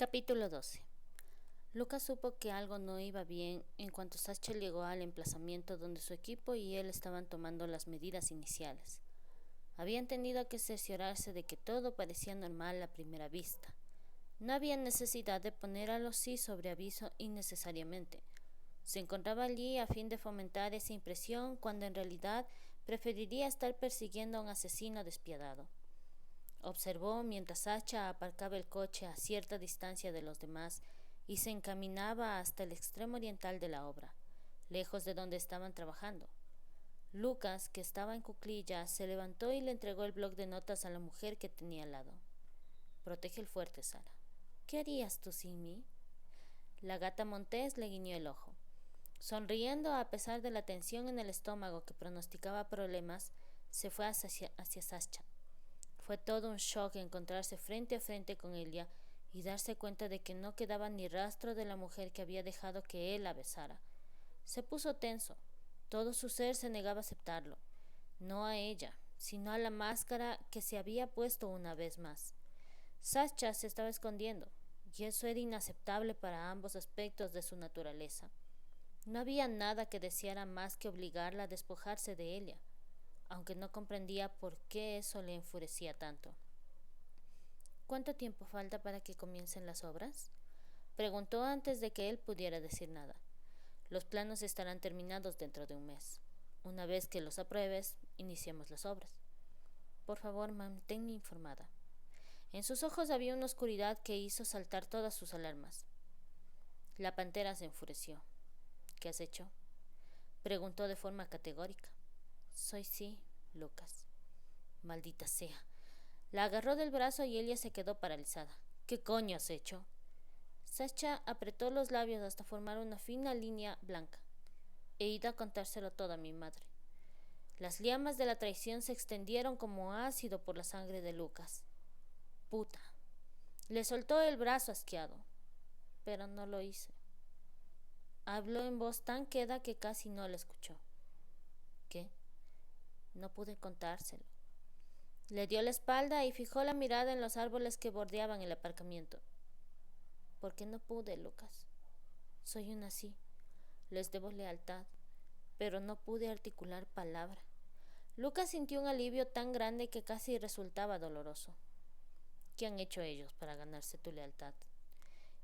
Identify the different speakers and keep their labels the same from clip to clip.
Speaker 1: Capítulo 12. Lucas supo que algo no iba bien en cuanto Sascha llegó al emplazamiento donde su equipo y él estaban tomando las medidas iniciales. Habían tenido que cerciorarse de que todo parecía normal a primera vista. No había necesidad de poner a los sí sobre aviso innecesariamente. Se encontraba allí a fin de fomentar esa impresión cuando en realidad preferiría estar persiguiendo a un asesino despiadado. Observó mientras Sascha aparcaba el coche a cierta distancia de los demás y se encaminaba hasta el extremo oriental de la obra, lejos de donde estaban trabajando. Lucas, que estaba en cuclillas, se levantó y le entregó el bloc de notas a la mujer que tenía al lado. Protege el fuerte, Sara. ¿Qué harías tú sin mí? La gata Montés le guiñó el ojo. Sonriendo a pesar de la tensión en el estómago que pronosticaba problemas, se fue hacia Sascha. Fue todo un shock encontrarse frente a frente con ella y darse cuenta de que no quedaba ni rastro de la mujer que había dejado que él la besara. Se puso tenso. Todo su ser se negaba a aceptarlo. No a ella, sino a la máscara que se había puesto una vez más. Sascha se estaba escondiendo, y eso era inaceptable para ambos aspectos de su naturaleza. No había nada que deseara más que obligarla a despojarse de ella, aunque no comprendía por qué eso le enfurecía tanto. ¿Cuánto tiempo falta para que comiencen las obras? Preguntó antes de que él pudiera decir nada. Los planos estarán terminados dentro de un mes. Una vez que los apruebes, iniciemos las obras. Por favor, manténme informada. En sus ojos había una oscuridad que hizo saltar todas sus alarmas. La pantera se enfureció. ¿Qué has hecho? Preguntó de forma categórica. Soy sí, Lucas. Maldita sea. La agarró del brazo y ella se quedó paralizada. ¿Qué coño has hecho? Sascha apretó los labios hasta formar una fina línea blanca. He ido a contárselo todo a mi madre. Las llamas de la traición se extendieron como ácido por la sangre de Lucas. Puta. Le soltó el brazo asqueado, pero no lo hice. Habló en voz tan queda que casi no la escuchó. ¿Qué? No pude contárselo. Le dio la espalda y fijó la mirada en los árboles que bordeaban el aparcamiento. ¿Por qué no pude, Lucas? Soy una así. Les debo lealtad, pero no pude articular palabra. Lucas sintió un alivio tan grande que casi resultaba doloroso. ¿Qué han hecho ellos para ganarse tu lealtad?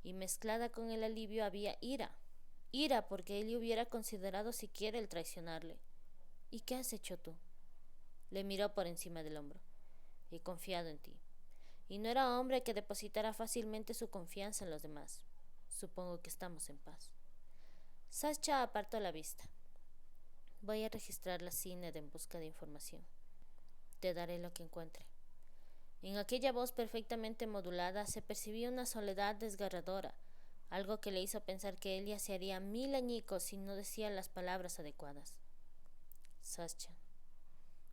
Speaker 1: Y mezclada con el alivio había ira. Ira porque él hubiera considerado siquiera el traicionarle. ¿Y qué has hecho tú? Le miró por encima del hombro. He confiado en ti. Y no era hombre que depositara fácilmente su confianza en los demás. Supongo que estamos en paz. Sascha apartó la vista. Voy a registrar la CINED en busca de información. Te daré lo que encuentre. En aquella voz perfectamente modulada se percibía una soledad desgarradora, algo que le hizo pensar que ella se haría 1000 añicos si no decía las palabras adecuadas. Sascha.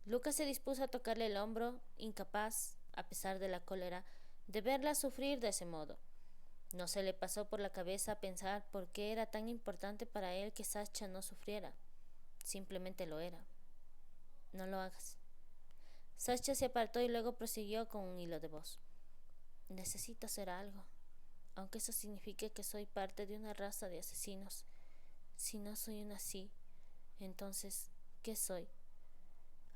Speaker 1: Lucas se dispuso a tocarle el hombro, incapaz, a pesar de la cólera, de verla sufrir de ese modo. No se le pasó por la cabeza pensar por qué era tan importante para él que Sascha no sufriera. Simplemente lo era. No lo hagas. Sascha se apartó y luego prosiguió con un hilo de voz. Necesito hacer algo, aunque eso signifique que soy parte de una raza de asesinos. Si no soy una así, entonces, ¿qué soy?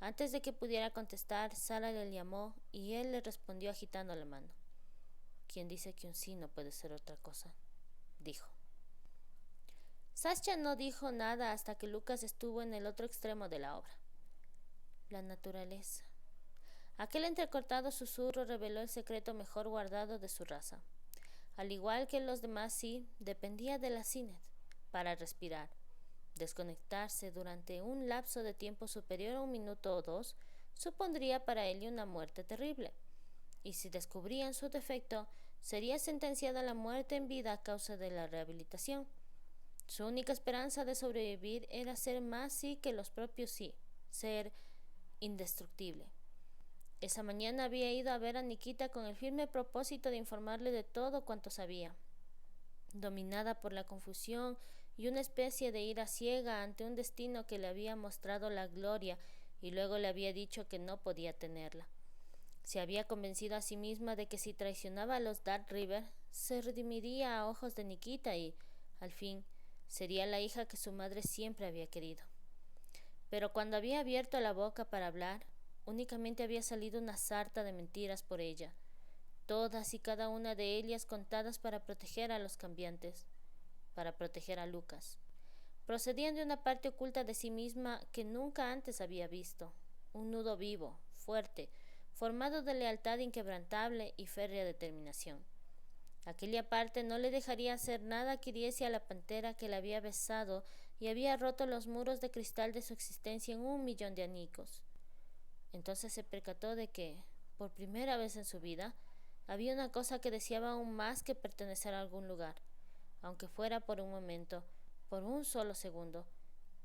Speaker 1: Antes de que pudiera contestar, Sara le llamó y él le respondió agitando la mano. ¿Quién dice que un sí no puede ser otra cosa? Dijo. Sascha no dijo nada hasta que Lucas estuvo en el otro extremo de la obra. La naturaleza. Aquel entrecortado susurro reveló el secreto mejor guardado de su raza. Al igual que los demás sí, dependía de la CINED para respirar. Desconectarse durante un lapso de tiempo superior a 1 minuto o 2 supondría para él una muerte terrible. Y si descubrían su defecto, sería sentenciada a la muerte en vida a causa de la rehabilitación. Su única esperanza de sobrevivir era ser más sí que los propios sí, ser indestructible. Esa mañana había ido a ver a Nikita con el firme propósito de informarle de todo cuanto sabía. Dominada por la confusión y una especie de ira ciega ante un destino que le había mostrado la gloria y luego le había dicho que no podía tenerla. Se había convencido a sí misma de que si traicionaba a los Dark River, se redimiría a ojos de Nikita y, al fin, sería la hija que su madre siempre había querido. Pero cuando había abierto la boca para hablar, únicamente había salido una sarta de mentiras por ella, todas y cada una de ellas contadas para proteger a los cambiantes, para proteger a Lucas. Procedían de una parte oculta de sí misma que nunca antes había visto, un nudo vivo, fuerte, formado de lealtad inquebrantable y férrea determinación. Aquella parte no le dejaría hacer nada que hiriese a la pantera que la había besado y había roto los muros de cristal de su existencia en 1 millón de añicos. Entonces se percató de que, por primera vez en su vida, había una cosa que deseaba aún más que pertenecer a algún lugar, aunque fuera por un momento, por un solo segundo.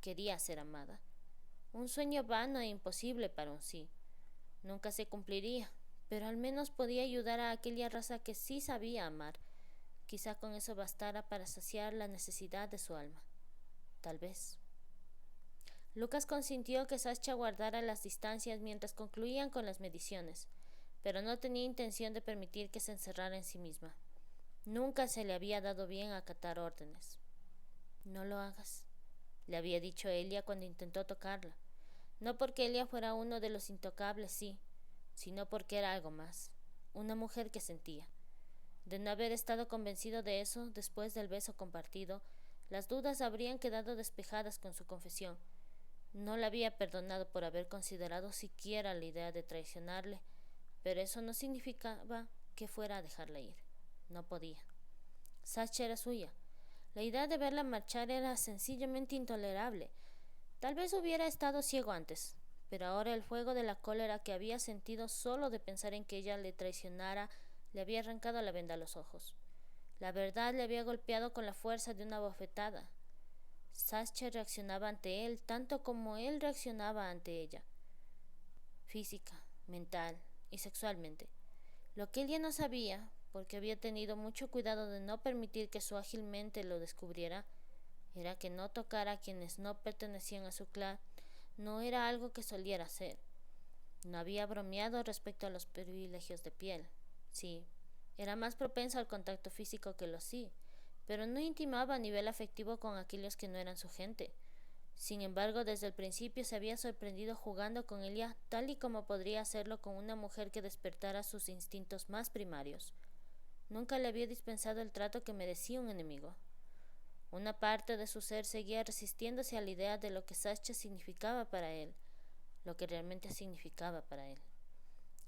Speaker 1: Quería ser amada. Un sueño vano e imposible para un sí. Nunca se cumpliría, pero al menos podía ayudar a aquella raza que sí sabía amar. Quizá con eso bastara para saciar la necesidad de su alma. Tal vez. Lucas consintió que Sascha guardara las distancias mientras concluían con las mediciones, pero no tenía intención de permitir que se encerrara en sí misma. Nunca se le había dado bien acatar órdenes. No lo hagas, le había dicho Elia cuando intentó tocarla. No porque Elia fuera uno de los intocables, sí, sino porque era algo más, una mujer que sentía. De no haber estado convencido de eso después del beso compartido, las dudas habrían quedado despejadas con su confesión. No la había perdonado por haber considerado siquiera la idea de traicionarle, pero eso no significaba que fuera a dejarla ir. No podía. Sascha era suya. La idea de verla marchar era sencillamente intolerable. Tal vez hubiera estado ciego antes, pero ahora el fuego de la cólera que había sentido solo de pensar en que ella le traicionara le había arrancado la venda a los ojos. La verdad le había golpeado con la fuerza de una bofetada. Sascha reaccionaba ante él tanto como él reaccionaba ante ella, física, mental y sexualmente. Lo que ella no sabía, porque había tenido mucho cuidado de no permitir que su ágil mente lo descubriera, era que no tocar a quienes no pertenecían a su clan no era algo que soliera hacer. No había bromeado respecto a los privilegios de piel. Sí, era más propenso al contacto físico que los sí, pero no intimaba a nivel afectivo con aquellos que no eran su gente. Sin embargo, desde el principio se había sorprendido jugando con ella tal y como podría hacerlo con una mujer que despertara sus instintos más primarios. Nunca le había dispensado el trato que merecía un enemigo. Una parte de su ser seguía resistiéndose a la idea de lo que Sascha significaba para él, lo que realmente significaba para él.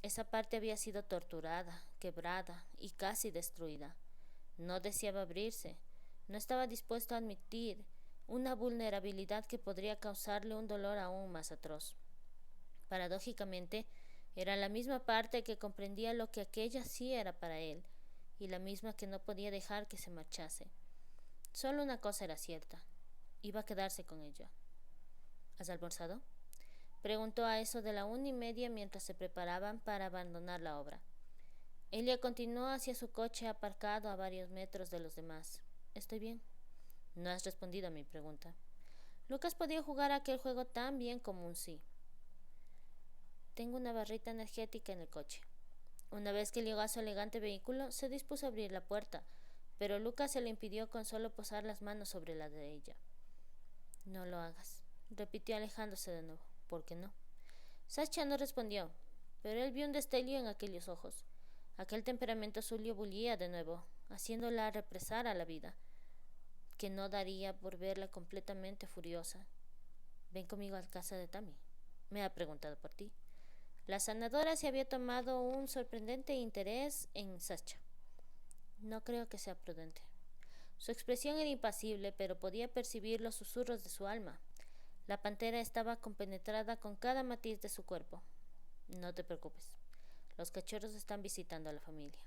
Speaker 1: Esa parte había sido torturada, quebrada y casi destruida. No deseaba abrirse, no estaba dispuesto a admitir una vulnerabilidad que podría causarle un dolor aún más atroz. Paradójicamente, era la misma parte que comprendía lo que aquella sí era para él, y la misma que no podía dejar que se marchase. Solo una cosa era cierta, iba a quedarse con ella. ¿Has almorzado?, preguntó a eso de la 1:30 mientras se preparaban para abandonar la obra. Elia continuó hacia su coche aparcado a varios metros de los demás. Estoy bien. No has respondido a mi pregunta. Lucas podía jugar a aquel juego tan bien como un sí. Tengo una barrita energética en el coche. Una vez que llegó a su elegante vehículo, se dispuso a abrir la puerta, pero Lucas se lo impidió con solo posar las manos sobre la de ella. No lo hagas, repitió alejándose de nuevo. ¿Por qué no? Sascha no respondió, pero él vio un destello en aquellos ojos. Aquel temperamento suyo bullía de nuevo, haciéndola represar a la vida, que no daría por verla completamente furiosa. Ven conmigo a casa de Tammy. Me ha preguntado por ti. La sanadora se había tomado un sorprendente interés en Sascha. No creo que sea prudente. Su expresión era impasible, pero podía percibir los susurros de su alma. La pantera estaba compenetrada con cada matiz de su cuerpo. No te preocupes. Los cachorros están visitando a la familia.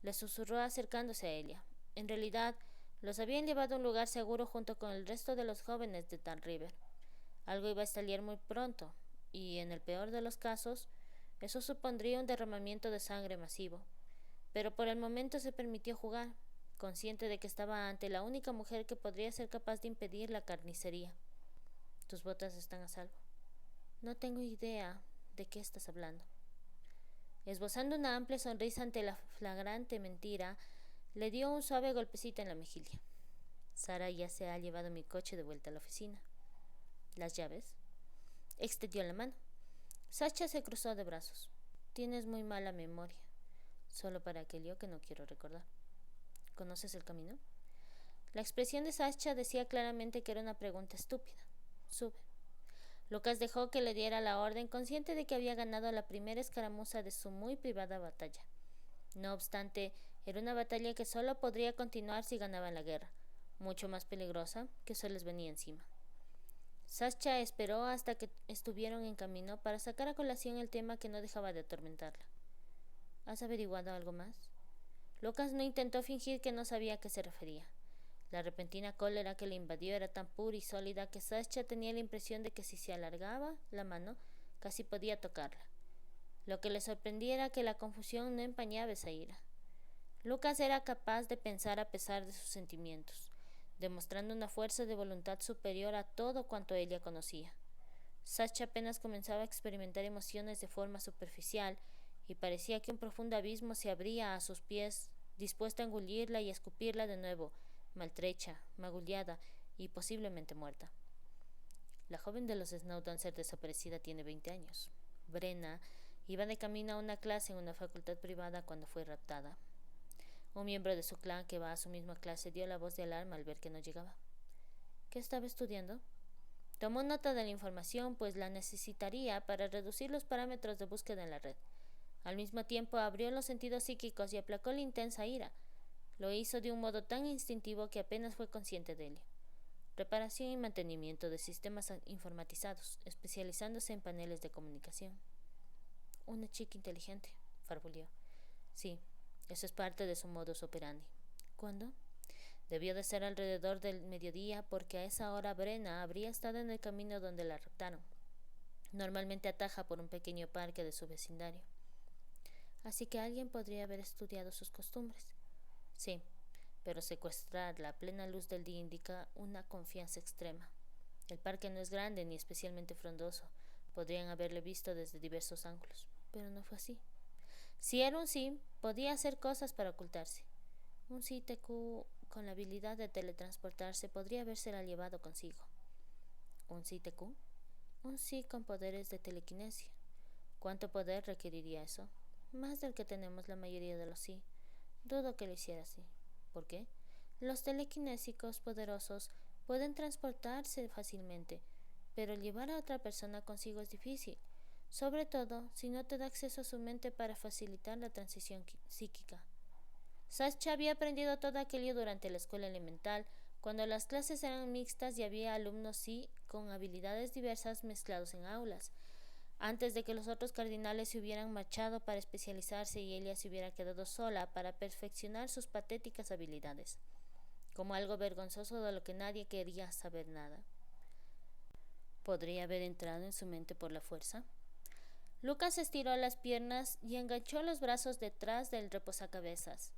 Speaker 1: Le susurró acercándose a ella. En realidad, los habían llevado a un lugar seguro junto con el resto de los jóvenes de Tan River. Algo iba a estallar muy pronto, y en el peor de los casos, eso supondría un derramamiento de sangre masivo. Pero por el momento se permitió jugar, consciente de que estaba ante la única mujer que podría ser capaz de impedir la carnicería. Tus botas están a salvo. No tengo idea de qué estás hablando. Esbozando una amplia sonrisa ante la flagrante mentira, Le dio un suave golpecito en la mejilla. Sara ya se ha llevado mi coche de vuelta a la oficina. ¿Las llaves? Extendió la mano. Sasha se cruzó de brazos. Tienes muy mala memoria. Solo para aquello que no quiero recordar. ¿Conoces el camino? La expresión de Sasha decía claramente que era una pregunta estúpida. Sube. Lucas dejó que le diera la orden, consciente de que había ganado la primera escaramuza de su muy privada batalla. No obstante, era una batalla que solo podría continuar si ganaban la guerra, mucho más peligrosa, que se les venía encima. Sasha esperó hasta que estuvieron en camino para sacar a colación el tema que no dejaba de atormentarla. ¿Has averiguado algo más? Lucas no intentó fingir que no sabía a qué se refería. La repentina cólera que le invadió era tan pura y sólida que Sasha tenía la impresión de que si se alargaba la mano, casi podía tocarla. Lo que le sorprendía era que la confusión no empañaba esa ira. Lucas era capaz de pensar a pesar de sus sentimientos, demostrando una fuerza de voluntad superior a todo cuanto ella conocía. Sasha apenas comenzaba a experimentar emociones de forma superficial y parecía que un profundo abismo se abría a sus pies, dispuesto a engullirla y escupirla de nuevo, maltrecha, magullada y posiblemente muerta. La joven de los Snowdancer desaparecida tiene 20 años. Brenna iba de camino a una clase en una facultad privada cuando fue raptada. Un miembro de su clan que va a su misma clase dio la voz de alarma al ver que no llegaba. ¿Qué estaba estudiando? Tomó nota de la información, pues la necesitaría para reducir los parámetros de búsqueda en la red. Al mismo tiempo abrió los sentidos psíquicos y aplacó la intensa ira. Lo hizo de un modo tan instintivo que apenas fue consciente de ello. Reparación y mantenimiento de sistemas informatizados, especializándose en paneles de comunicación. Una chica inteligente, farfulló. Sí, eso es parte de su modus operandi. ¿Cuándo? Debió de ser alrededor del mediodía, porque a esa hora Brenna habría estado en el camino donde la raptaron. Normalmente ataja por un pequeño parque de su vecindario. Así que alguien podría haber estudiado sus costumbres. Sí, pero secuestrarla a plena luz del día indica una confianza extrema. El parque no es grande ni especialmente frondoso. Podrían haberle visto desde diversos ángulos, pero no fue así. Si era un sí, podía hacer cosas para ocultarse. Un sí TQ con la habilidad de teletransportarse podría habérsela llevado consigo. ¿Un sí TQ? Un sí con poderes de telequinesia. ¿Cuánto poder requeriría eso? Más del que tenemos la mayoría de los sí. Dudo que lo hiciera así. ¿Por qué? Los telequinésicos poderosos pueden transportarse fácilmente, pero llevar a otra persona consigo es difícil, sobre todo si no te da acceso a su mente para facilitar la transición psíquica. Sasha había aprendido todo aquello durante la escuela elemental, cuando las clases eran mixtas y había alumnos sí con habilidades diversas mezclados en aulas, antes de que los otros cardinales se hubieran marchado para especializarse y ella se hubiera quedado sola para perfeccionar sus patéticas habilidades, como algo vergonzoso de lo que nadie quería saber nada. ¿Podría haber entrado en su mente por la fuerza? Lucas estiró las piernas y enganchó los brazos detrás del reposacabezas.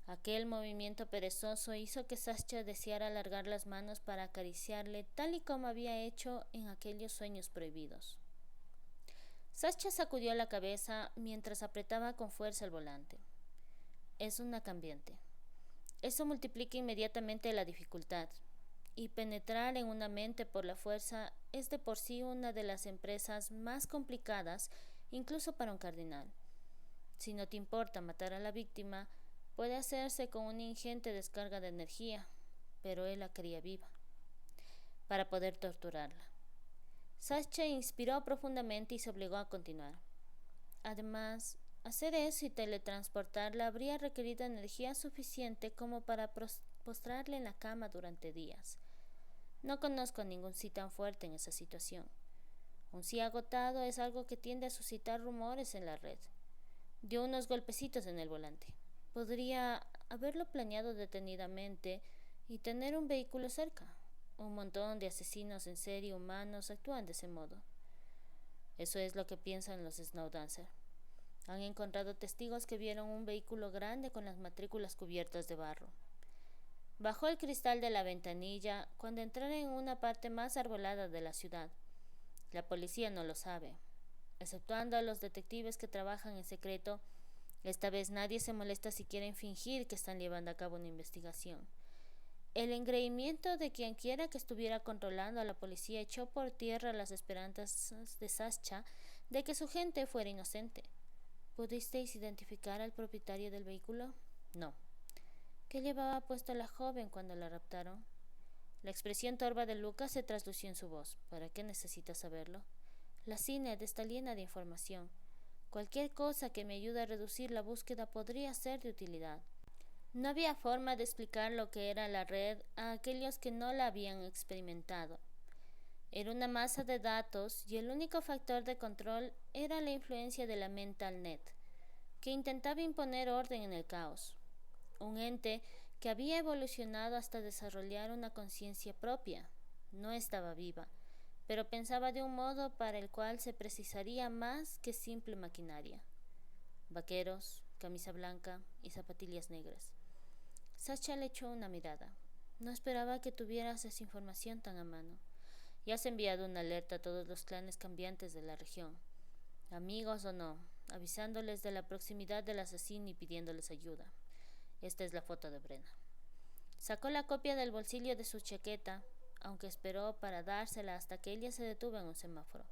Speaker 1: Aquel movimiento perezoso hizo que Sasha deseara alargar las manos para acariciarle, tal y como había hecho en aquellos sueños prohibidos. Sasha sacudió la cabeza mientras apretaba con fuerza el volante. Es una cambiante. Eso multiplica inmediatamente la dificultad, y penetrar en una mente por la fuerza es de por sí una de las empresas más complicadas, incluso para un cardinal. Si no te importa matar a la víctima, puede hacerse con una ingente descarga de energía, pero él la quería viva, para poder torturarla. Sasha inspiró profundamente y se obligó a continuar. Además, hacer eso y teletransportarla habría requerido energía suficiente como para postrarle en la cama durante días. No conozco a ningún sí tan fuerte en esa situación. Un sí agotado es algo que tiende a suscitar rumores en la red. Dio unos golpecitos en el volante. Podría haberlo planeado detenidamente y tener un vehículo cerca. Un montón de asesinos en serie humanos actúan de ese modo. Eso es lo que piensan los Snowdancer. Han encontrado testigos que vieron un vehículo grande con las matrículas cubiertas de barro. Bajó el cristal de la ventanilla cuando entraron en una parte más arbolada de la ciudad. La policía no lo sabe. Exceptuando a los detectives que trabajan en secreto, Esta vez nadie se molesta siquiera en fingir que están llevando a cabo una investigación. El engreimiento de quien quiera que estuviera controlando a la policía echó por tierra las esperanzas de Sascha de que su gente fuera inocente. ¿Pudisteis identificar al propietario del vehículo? No. ¿Qué llevaba puesto la joven cuando la raptaron? La expresión torva de Lucas se traslució en su voz. ¿Para qué necesitas saberlo? La CINED está llena de información. Cualquier cosa que me ayude a reducir la búsqueda podría ser de utilidad. No había forma de explicar lo que era la red a aquellos que no la habían experimentado. Era una masa de datos y el único factor de control era la influencia de la MentalNet, que intentaba imponer orden en el caos. Un ente que había evolucionado hasta desarrollar una conciencia propia. No estaba viva, pero pensaba de un modo para el cual se precisaría más que simple maquinaria. Vaqueros, camisa blanca y zapatillas negras. Sascha le echó una mirada. No esperaba que tuvieras esa información tan a mano. Ya has enviado una alerta a todos los clanes cambiantes de la región, amigos o no, avisándoles de la proximidad del asesino y pidiéndoles ayuda. Esta es la foto de Brenna. Sacó la copia del bolsillo de su chaqueta, aunque esperó para dársela hasta que ella se detuvo en un semáforo.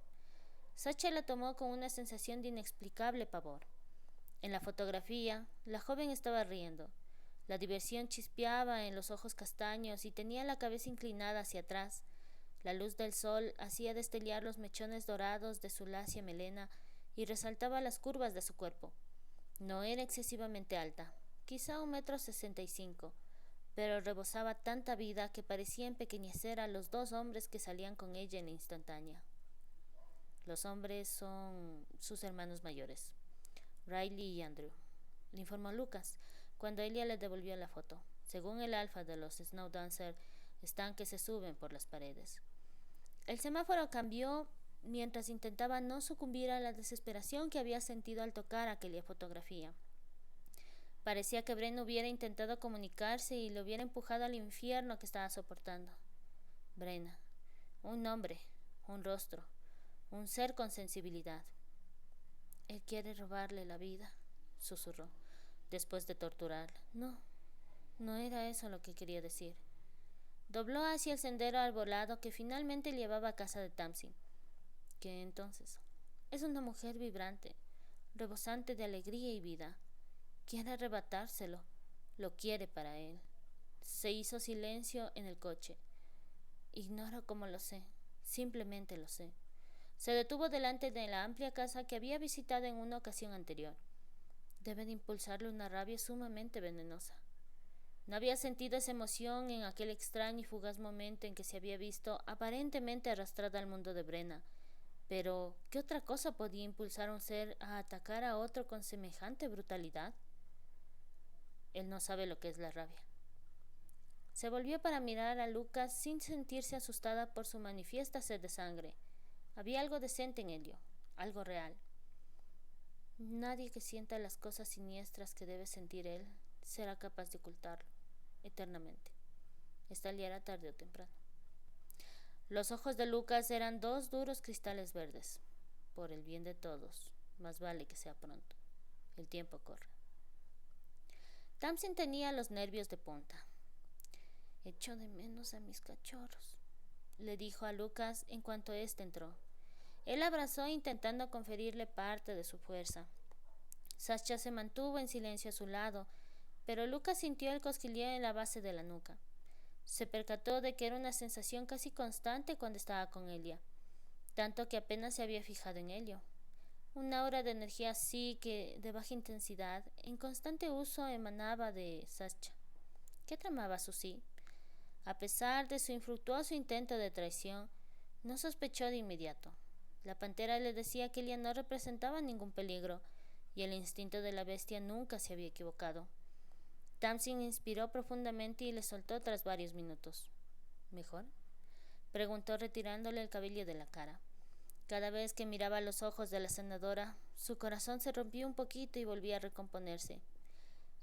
Speaker 1: Sascha la tomó con una sensación de inexplicable pavor. En la fotografía, la joven estaba riendo. La diversión chispeaba en los ojos castaños y tenía la cabeza inclinada hacia atrás. La luz del sol hacía destellar los mechones dorados de su lacia melena y resaltaba las curvas de su cuerpo. No era excesivamente alta, quizá 1,65 m, pero rebosaba tanta vida que parecía empequeñecer a los dos hombres que salían con ella en la instantánea. Los hombres son sus hermanos mayores, Riley y Andrew, le informó Lucas, cuando ella le devolvió la foto. Según el alfa de los Snow Dancer, están que se suben por las paredes. El semáforo cambió mientras intentaba no sucumbir a la desesperación que había sentido al tocar aquella fotografía. Parecía que Bren hubiera intentado comunicarse y le hubiera empujado al infierno que estaba soportando. Brenna, un nombre, un rostro, un ser con sensibilidad. Él quiere robarle la vida, susurró, después de torturarla. No era eso lo que quería decir. Dobló hacia el sendero arbolado que finalmente llevaba a casa de Tamsin. ¿Qué entonces? Es una mujer vibrante, rebosante de alegría y vida. Quiere arrebatárselo, lo quiere para él. Se hizo silencio en el coche. Ignoro cómo lo sé, simplemente lo sé. Se detuvo delante de la amplia casa que había visitado en una ocasión anterior. Debe de impulsarle una rabia sumamente venenosa. No había sentido esa emoción en aquel extraño y fugaz momento en que se había visto aparentemente arrastrada al mundo de Brenna. Pero, ¿qué otra cosa podía impulsar a un ser a atacar a otro con semejante brutalidad? Él no sabe lo que es la rabia. Se volvió para mirar a Lucas sin sentirse asustada por su manifiesta sed de sangre. Había algo decente en ello, algo real. Nadie que sienta las cosas siniestras que debe sentir él será capaz de ocultarlo eternamente. Estallará tarde o temprano. Los ojos de Lucas eran dos duros cristales verdes. Por el bien de todos, más vale que sea pronto. El tiempo corre. Tamsin tenía los nervios de punta. Echo de menos a mis cachorros, le dijo a Lucas en cuanto éste entró. Él abrazó intentando conferirle parte de su fuerza. Sascha se mantuvo en silencio a su lado, pero Lucas sintió el cosquilleo en la base de la nuca. Se percató de que era una sensación casi constante cuando estaba con ella, tanto que apenas se había fijado en ello. Una aura de energía así que de baja intensidad, en constante uso, emanaba de Sascha. ¿Qué tramaba Suzy? A pesar de su infructuoso intento de traición, no sospechó de inmediato. La pantera le decía que ella no representaba ningún peligro, y el instinto de la bestia nunca se había equivocado. Tamsin inspiró profundamente y le soltó tras varios minutos. ¿Mejor?, preguntó retirándole el cabello de la cara. Cada vez que miraba los ojos de la senadora, su corazón se rompía un poquito y volvía a recomponerse.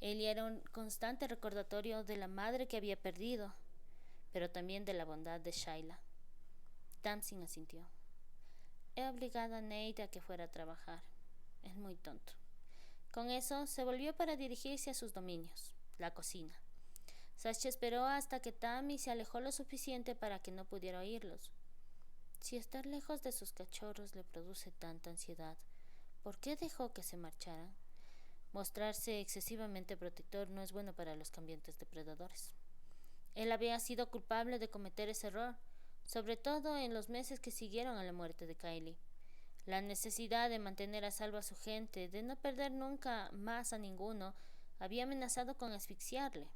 Speaker 1: Ella era un constante recordatorio de la madre que había perdido, pero también de la bondad de Shaila. Tamsin asintió. He obligado a Nate a que fuera a trabajar. Es muy tonto. Con eso se volvió para dirigirse a sus dominios, la cocina. Sasha esperó hasta que Tammy se alejó lo suficiente para que no pudiera oírlos. Si estar lejos de sus cachorros le produce tanta ansiedad, ¿por qué dejó que se marcharan? Mostrarse excesivamente protector no es bueno para los cambiantes depredadores. Él había sido culpable de cometer ese error, sobre todo en los meses que siguieron a la muerte de Kylie. La necesidad de mantener a salvo a su gente, de no perder nunca más a ninguno, había amenazado con asfixiarle.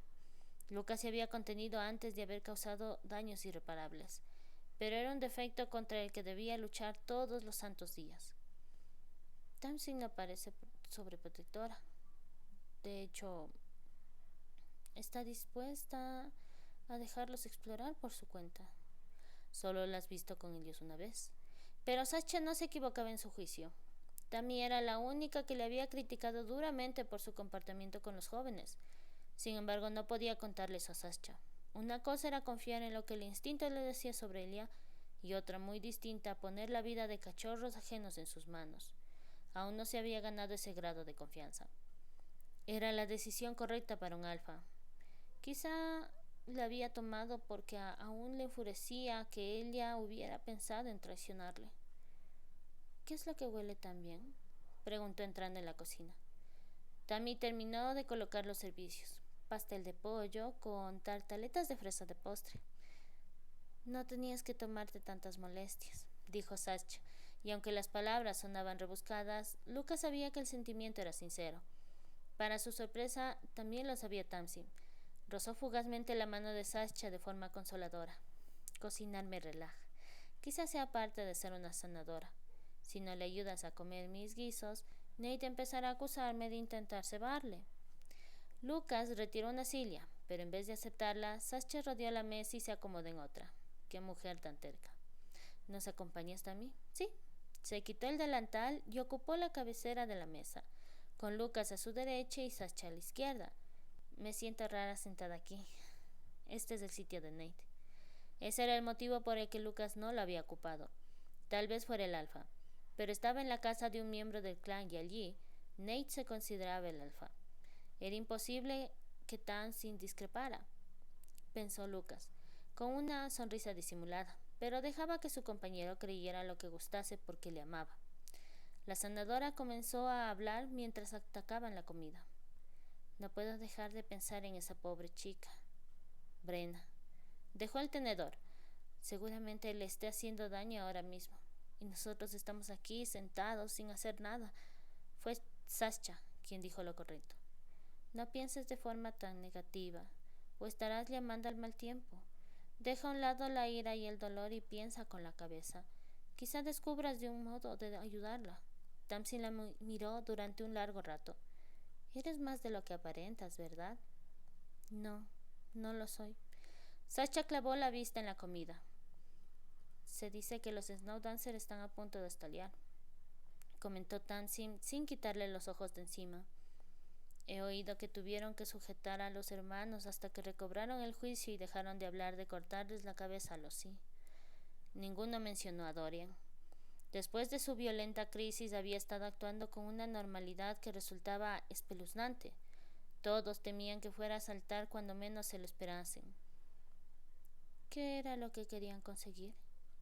Speaker 1: Lucas se había contenido antes de haber causado daños irreparables, pero era un defecto contra el que debía luchar todos los santos días. Tamsin no parece sobreprotectora. De hecho, está dispuesta a dejarlos explorar por su cuenta. Solo la has visto con ellos una vez. Pero Sasha no se equivocaba en su juicio. Tammy era la única que le había criticado duramente por su comportamiento con los jóvenes. Sin embargo, no podía contarles a Sasha. Una cosa era confiar en lo que el instinto le decía sobre Elia, y otra muy distinta, poner la vida de cachorros ajenos en sus manos. Aún no se había ganado ese grado de confianza. Era la decisión correcta para un alfa. Quizá la había tomado porque aún le enfurecía que ella hubiera pensado en traicionarle. ¿Qué es lo que huele tan bien?, preguntó entrando en la cocina. Tammy terminó de colocar los servicios. Pastel de pollo con tartaletas de fresa de postre. No tenías que tomarte tantas molestias, dijo Sasha, y aunque las palabras sonaban rebuscadas, Lucas sabía que el sentimiento era sincero. Para su sorpresa, también lo sabía Tamsin. Rozó fugazmente la mano de Sasha de forma consoladora. Cocinar me relaja. Quizás sea parte de ser una sanadora. Si no le ayudas a comer mis guisos, Nate empezará a acusarme de intentar cebarle. Lucas retiró una silla, pero en vez de aceptarla, Sasha rodeó la mesa y se acomodó en otra. Qué mujer tan terca. ¿Nos acompañas, Tammy? Sí. Se quitó el delantal y ocupó la cabecera de la mesa, con Lucas a su derecha y Sasha a la izquierda. Me siento rara sentada aquí. Este es el sitio de Nate. Ese era el motivo por el que Lucas no lo había ocupado. Tal vez fuera el alfa, pero estaba en la casa de un miembro del clan y allí Nate se consideraba el alfa. Era imposible que Tamsin discrepara, pensó Lucas, con una sonrisa disimulada, pero dejaba que su compañero creyera lo que gustase porque le amaba. La sanadora comenzó a hablar mientras atacaban la comida. No puedo dejar de pensar en esa pobre chica. Brenna. Dejó el tenedor. Seguramente le esté haciendo daño ahora mismo. Y nosotros estamos aquí sentados sin hacer nada. Fue Sasha quien dijo lo correcto. No pienses de forma tan negativa, o estarás llamando al mal tiempo. Deja a un lado la ira y el dolor y piensa con la cabeza. Quizá descubras de un modo de ayudarla. Tamsin la miró durante un largo rato. Eres más de lo que aparentas, ¿verdad? No, no lo soy. Sasha clavó la vista en la comida. Se dice que los Snowdancer están a punto de estallar, comentó Tamsin sin quitarle los ojos de encima. He oído que tuvieron que sujetar a los hermanos hasta que recobraron el juicio y dejaron de hablar de cortarles la cabeza a los sí. Ninguno mencionó a Dorian. Después de su violenta crisis había estado actuando con una normalidad que resultaba espeluznante. Todos temían que fuera a saltar cuando menos se lo esperasen. ¿Qué era lo que querían conseguir?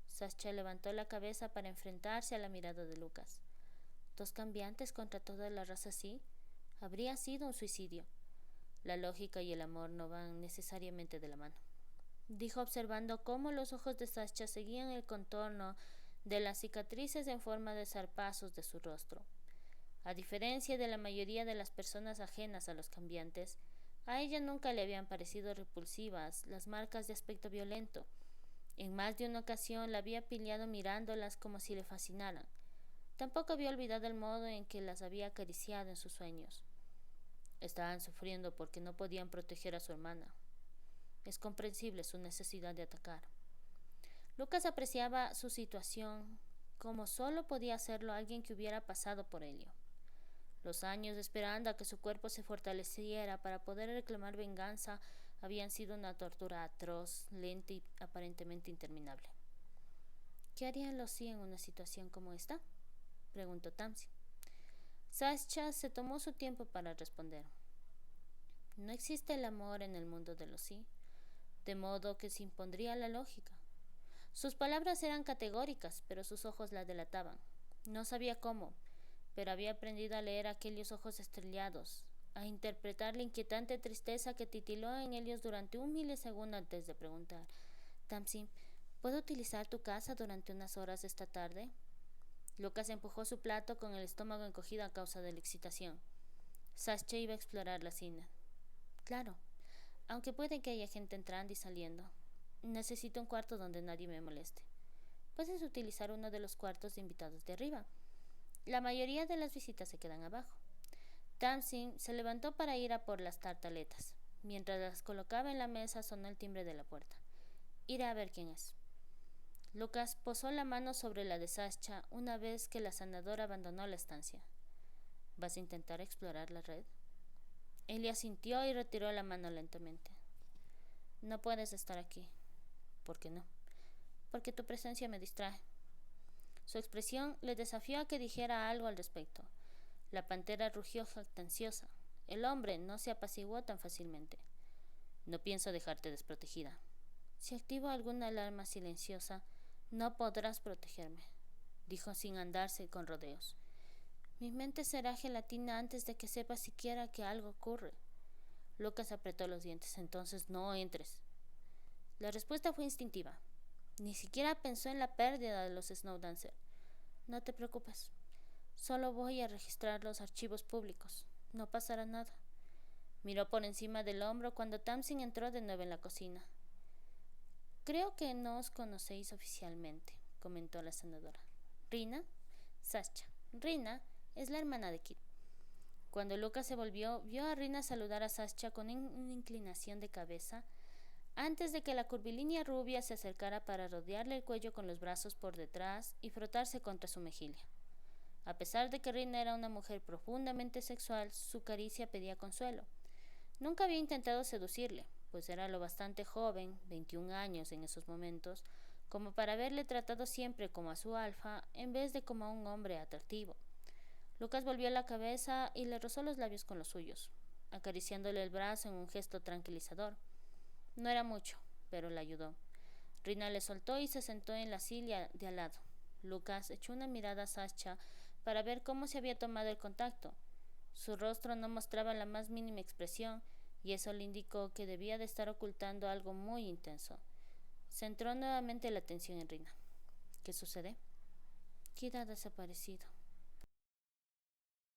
Speaker 1: Sasha levantó la cabeza para enfrentarse a la mirada de Lucas. ¿Dos cambiantes contra toda la raza sí? Habría sido un suicidio. La lógica y el amor no van necesariamente de la mano, dijo observando cómo los ojos de Sasha seguían el contorno de las cicatrices en forma de zarpazos de su rostro. A diferencia de la mayoría de las personas ajenas a los cambiantes, a ella nunca le habían parecido repulsivas las marcas de aspecto violento. En más de una ocasión la había pillado mirándolas como si le fascinaran. Tampoco había olvidado el modo en que las había acariciado en sus sueños. Estaban sufriendo porque no podían proteger a su hermana. Es comprensible su necesidad de atacar. Lucas apreciaba su situación como solo podía hacerlo alguien que hubiera pasado por ello. Los años esperando a que su cuerpo se fortaleciera para poder reclamar venganza habían sido una tortura atroz, lenta y aparentemente interminable. ¿Qué harían los sí en una situación como esta?, preguntó Tamsin. Sascha se tomó su tiempo para responder. No existe el amor en el mundo de los sí, de modo que se impondría la lógica. Sus palabras eran categóricas, pero sus ojos la delataban. No sabía cómo, pero había aprendido a leer aquellos ojos estrellados, a interpretar la inquietante tristeza que titiló en ellos durante un milisegundo antes de preguntar: Tamsin, ¿puedo utilizar tu casa durante unas horas esta tarde? Lucas empujó su plato con el estómago encogido a causa de la excitación. Sascha iba a explorar la cena. Claro, aunque puede que haya gente entrando y saliendo. Necesito un cuarto donde nadie me moleste. Puedes utilizar uno de los cuartos de invitados de arriba. La mayoría de las visitas se quedan abajo. Tamsin se levantó para ir a por las tartaletas. Mientras las colocaba en la mesa sonó el timbre de la puerta. Iré a ver quién es. Lucas posó la mano sobre la de Sascha una vez que la sanadora abandonó la estancia. ¿Vas a intentar explorar la red? Ella asintió y retiró la mano lentamente. No puedes estar aquí. ¿Por qué no? Porque tu presencia me distrae. Su expresión le desafió a que dijera algo al respecto. La pantera rugió jactanciosa. El hombre no se apaciguó tan fácilmente. No pienso dejarte desprotegida. Si activo alguna alarma silenciosa, no podrás protegerme, dijo sin andarse con rodeos. Mi mente será gelatina antes de que sepa siquiera que algo ocurre. Lucas apretó los dientes. Entonces no entres. La respuesta fue instintiva. Ni siquiera pensó en la pérdida de los Snowdancer. No te preocupes. Solo voy a registrar los archivos públicos. No pasará nada. Miró por encima del hombro cuando Tamsin entró de nuevo en la cocina. Creo que no os conocéis oficialmente, comentó la senadora. Rina, Sascha. Rina es la hermana de Kit. Cuando Lucas se volvió, vio a Rina saludar a Sascha con una inclinación de cabeza antes de que la curvilínea rubia se acercara para rodearle el cuello con los brazos por detrás y frotarse contra su mejilla. A pesar de que Rina era una mujer profundamente sexual, su caricia pedía consuelo. Nunca había intentado seducirle, pues era lo bastante joven, 21 años en esos momentos, como para haberle tratado siempre como a su alfa en vez de como a un hombre atractivo. Lucas volvió la cabeza y le rozó los labios con los suyos, acariciándole el brazo en un gesto tranquilizador. No era mucho, pero le ayudó. Rina le soltó y se sentó en la silla de al lado. Lucas echó una mirada a Sascha para ver cómo se había tomado el contacto. Su rostro no mostraba la más mínima expresión, y eso le indicó que debía de estar ocultando algo muy intenso. Centró nuevamente la atención en Rina. ¿Qué sucede? Kid ha desaparecido.